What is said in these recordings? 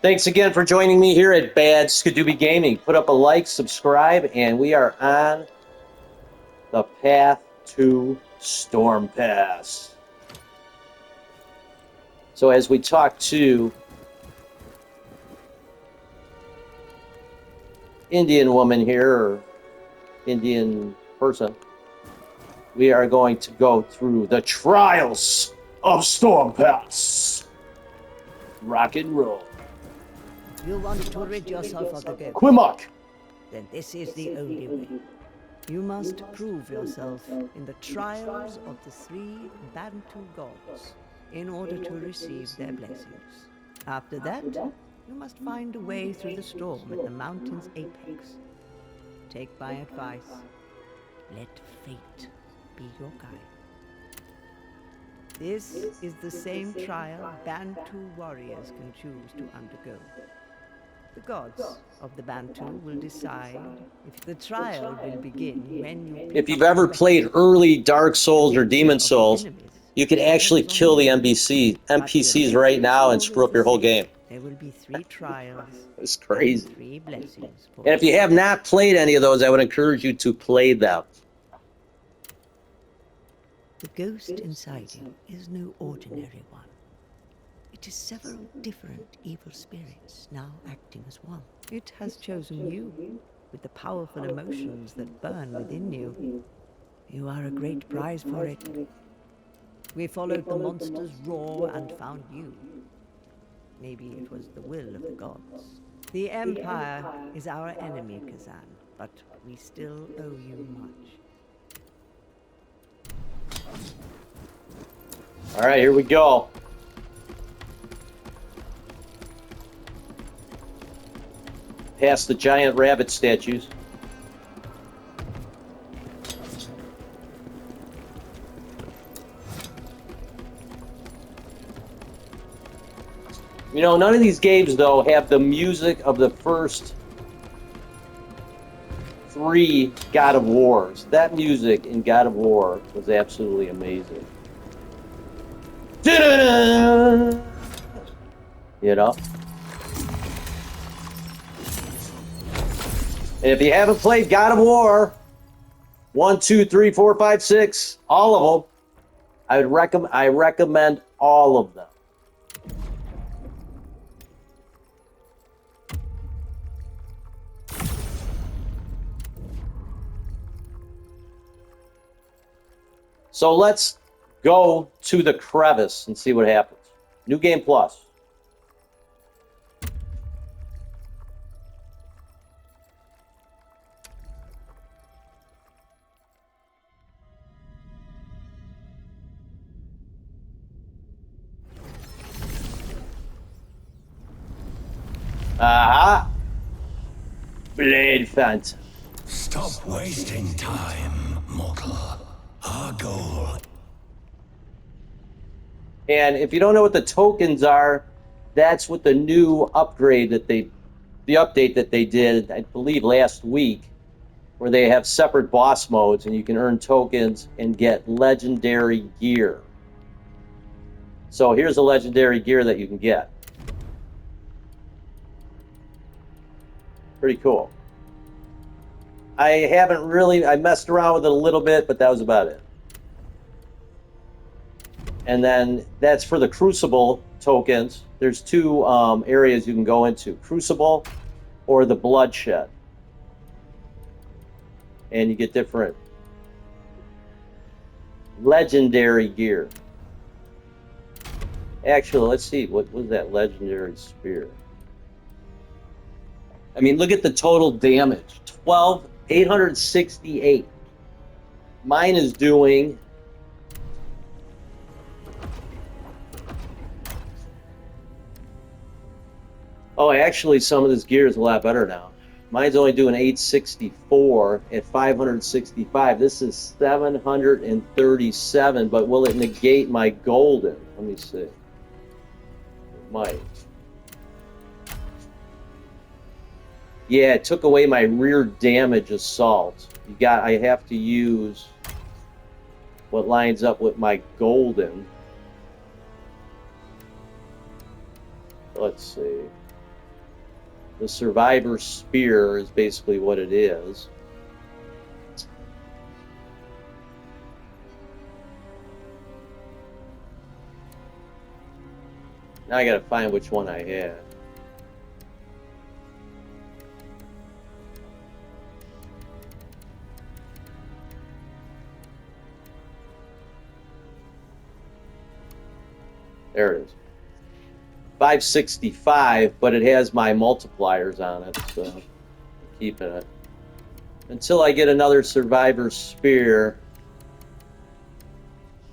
Thanks again for joining me here at Bad Skadooby Gaming. Put up a like, subscribe, and we are on the path to Storm Pass. So as we talk to Indian woman here, or Indian person, we are going to go through the trials of Storm Pass. Rock and roll. You want to rid yourself of the ghost? Quimmock. Then this is the only way. You must prove yourself in the trials of the three Bantu gods in order to receive their blessings. After that, you must find a way through the storm at the mountain's apex. Take my advice. Let fate be your guide. This is the same trial Bantu warriors can choose to undergo. The gods of the Bantu will decide if the trial will begin when you... If you've ever played early Dark Souls or Demon Souls, you could actually kill the NPCs right now and screw up your whole game. There will be 3 trials. It's crazy. And 3 blessings. And if you have not played any of those, I would encourage you to play them. The ghost inside you is no ordinary one. It is several different evil spirits now acting as one. It has chosen you with the powerful emotions that burn within you. You are a great prize for it. We followed the monster's roar and found you. Maybe it was the will of the gods. The Empire is our enemy, Khazan, but we still owe you much. All right, here we go. Past the giant rabbit statues. You know, none of these games, though, have the music of the first 3 God of Wars. That music in God of War was absolutely amazing. Da-da-da! You know? And if you haven't played God of War 1, 2, 3, 4, 5, 6, all of them, I recommend all of them. So let's go to the Crevice and see what happens. New Game Plus. Aha! Blade Phantom. Stop wasting time, mortal. Our goal. And if you don't know what the tokens are, that's what the new upgrade that the update that they did, I believe last week, where they have separate boss modes and you can earn tokens and get legendary gear. So here's the legendary gear that you can get. Pretty cool. I messed around with it a little bit, but that was about it. And then that's for the Crucible tokens. There's 2 areas you can go into, Crucible or the Bloodshed. And you get different legendary gear. Actually, let's see, what was that legendary spear? I mean, look at the total damage. 868. Mine is doing... Oh, actually, some of this gear is a lot better now. Mine's only doing 864 at 565. This is 737, but will it negate my golden? Let me see. It might. Yeah, it took away my rear damage assault. I have to use what lines up with my golden. Let's see. The Survivor Spear is basically what it is. Now I gotta find which one I had. There it is. 565, but it has my multipliers on it, so I'm keeping it. Until I get another Survivor Spear.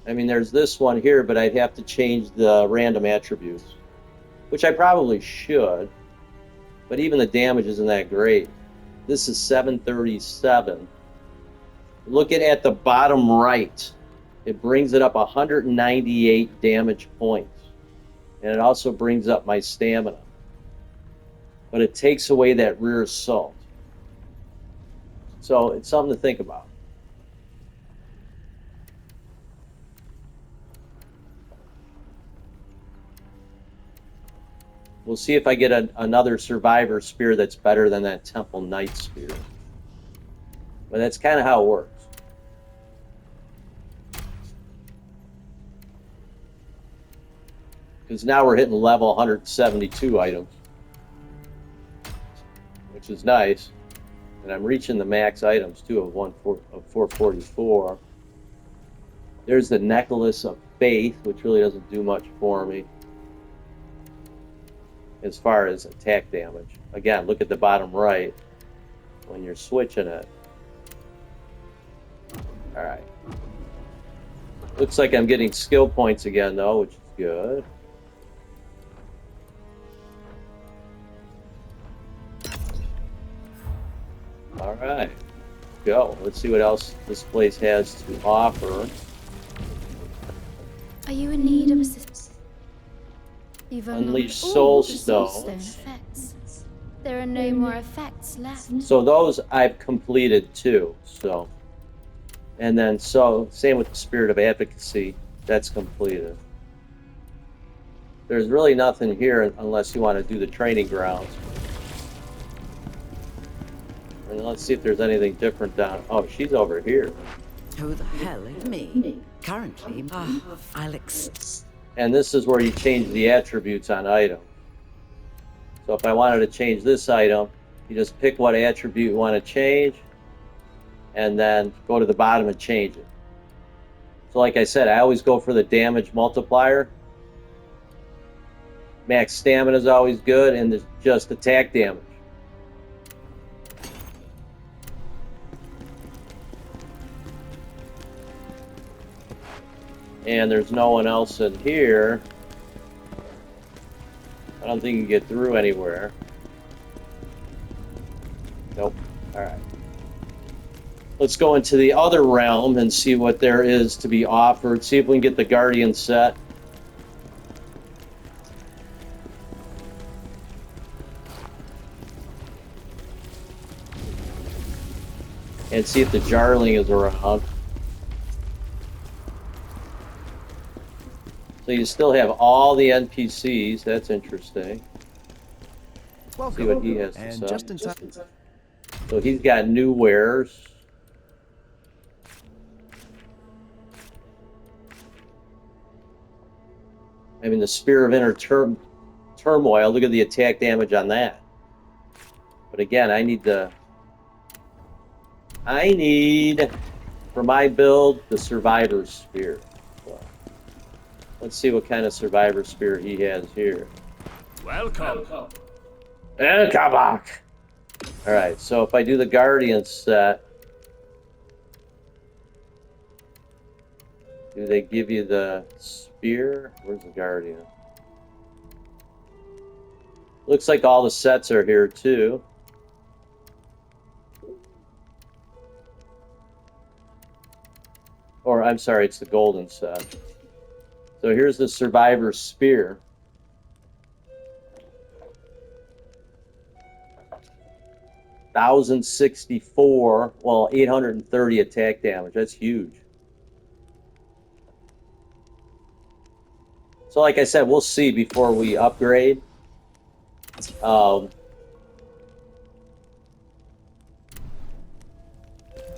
I mean, there's this one here, but I'd have to change the random attributes, which I probably should, but even the damage isn't that great. This is 737. Look at the bottom right. It brings it up 198 damage points. And it also brings up my stamina. But it takes away that rear assault. So it's something to think about. We'll see if I get another Survivor Spear that's better than that Temple Knight Spear. But that's kind of how it works. Because now we're hitting level 172 items, which is nice. And I'm reaching the max items too of 444. There's the Necklace of Faith, which really doesn't do much for me as far as attack damage. Again, look at the bottom right when you're switching it. All right. Looks like I'm getting skill points again though, which is good. All right, go. Let's see what else this place has to offer. Are you in need of assistance? You've Unleash unlocked Soul all the Soulstone Stones. effects. There are no more effects left. So those I've completed too. So, and then same with the Spirit of Advocacy. That's completed. There's really nothing here unless you want to do the training grounds. And let's see if there's anything different down. Oh, she's over here. Who the hell is me? Currently, And this is where you change the attributes on items. So if I wanted to change this item, you just pick what attribute you want to change, and then go to the bottom and change it. So like I said, I always go for the damage multiplier. Max stamina is always good, and there's just attack damage. And there's no one else in here. I don't think you can get through anywhere. Nope. Alright. Let's go into the other realm and see what there is to be offered. See if we can get the Guardian set. And see if the Jarling is around. So you still have all the NPCs. That's interesting. Welcome. See what he has to And say. just in time. So he's got new wares. I mean, the Spear of Inner Turmoil. Look at the attack damage on that. But again, I need for my build, the Survivor's Spear. So, let's see what kind of Survivor Spear he has here. Welcome. And Kabak! Alright, so if I do the Guardian set, do they give you the spear? Where's the Guardian? Looks like all the sets are here too. Or, I'm sorry, it's the golden set. So here's the Survivor Spear. $1,064, well, 830 attack damage. That's huge. So like I said, we'll see before we upgrade.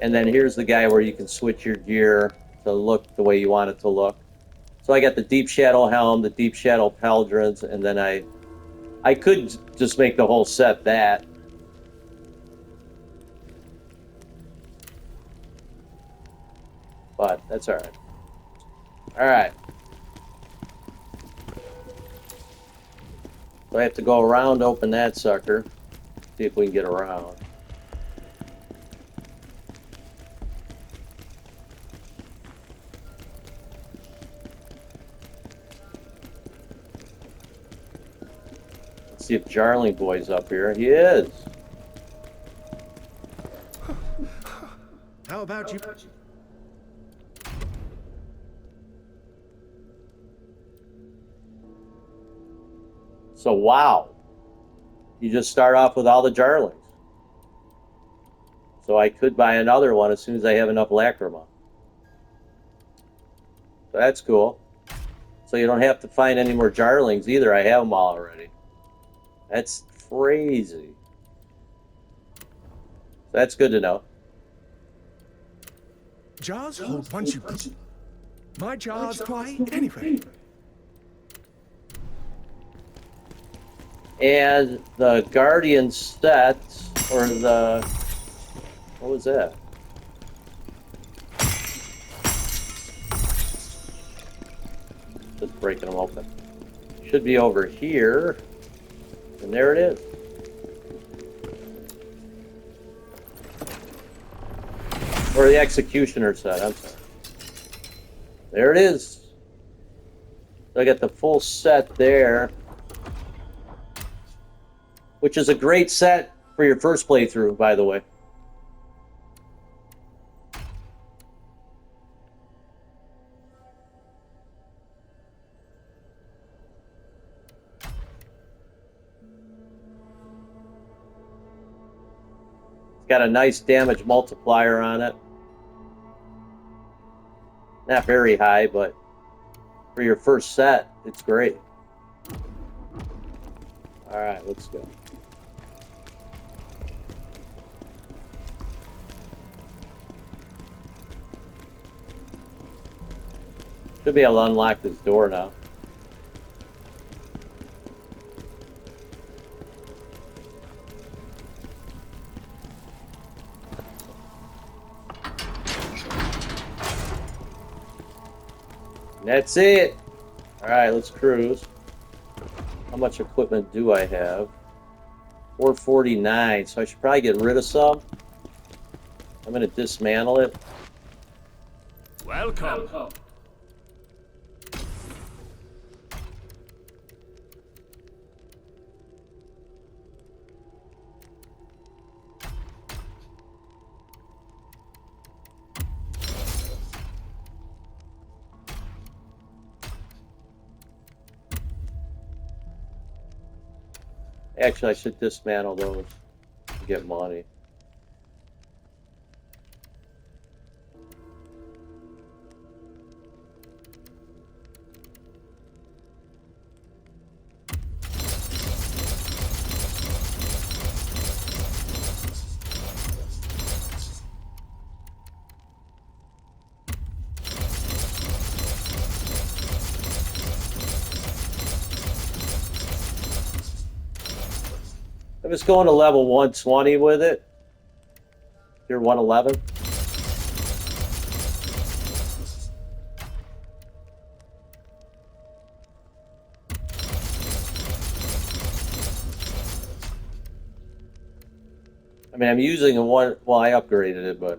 And then here's the guy where you can switch your gear to look the way you want it to look. So I got the Deep Shadow helm, the Deep Shadow pauldrons, and then I could just make the whole set that. But that's all right. All right. So I have to go around, open that sucker, see if we can get around. Let's see if Jarling boy's up here. He is. How about you? So wow. You just start off with all the Jarlings. So I could buy another one as soon as I have enough Lacrima. So that's cool. So you don't have to find any more Jarlings either. I have them all already. That's crazy. So that's good to know. Jars hold once you put. My jars fly anyway. And the Guardian set, or the... What was that? Just breaking them open. Should be over here. And there it is. Or the Executioner set, I'm sorry. There it is. So I got the full set there. Which is a great set for your first playthrough, by the way. It's got a nice damage multiplier on it. Not very high, but for your first set, it's great. All right, let's go. Should be able to unlock this door now. That's it. All right, let's cruise. How much equipment do I have? 449, so I should probably get rid of some. I'm going to dismantle it. Welcome. Actually, I should dismantle those to get money. I'm just going to level 120 with it. You're 111. I mean, I'm using a one. Well, I upgraded it, but.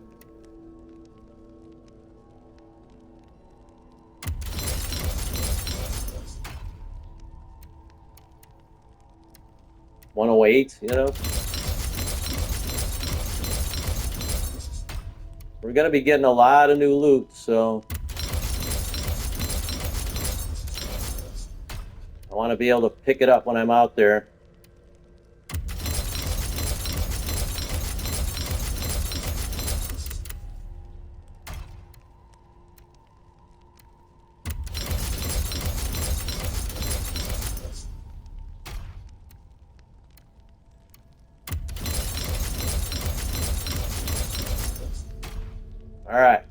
$108, you know? We're going to be getting a lot of new loot, so... I want to be able to pick it up when I'm out there. All right.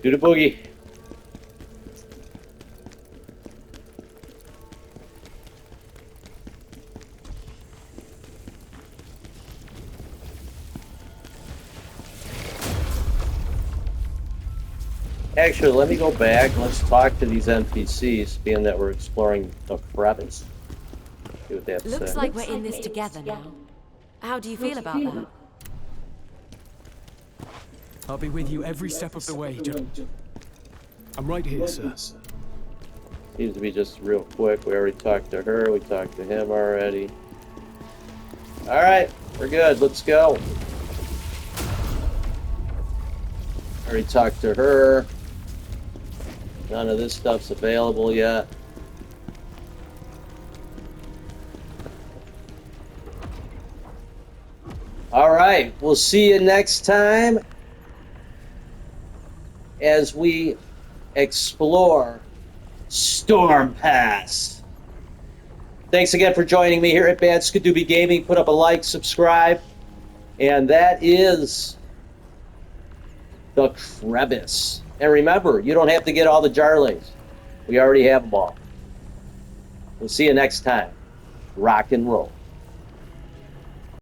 Do the boogie. Actually, let me go back and let's talk to these NPCs, being that we're exploring the Crevice. See what they have to Looks say. like we're in this together now. How do you feel about that? I'll be with you every step of the way, I'm right here, sir. Seems to be just real quick. We already talked to her. We talked to him already. All right, we're good. Let's go. Already talked to her. None of this stuff's available yet. All right, we'll see you next time as we explore Storm Pass. Thanks again for joining me here at Bad Skadooby Gaming. Put up a like, subscribe, and that is the Crevice. And remember, you don't have to get all the Jarlings. We already have them all. We'll see you next time. Rock and roll.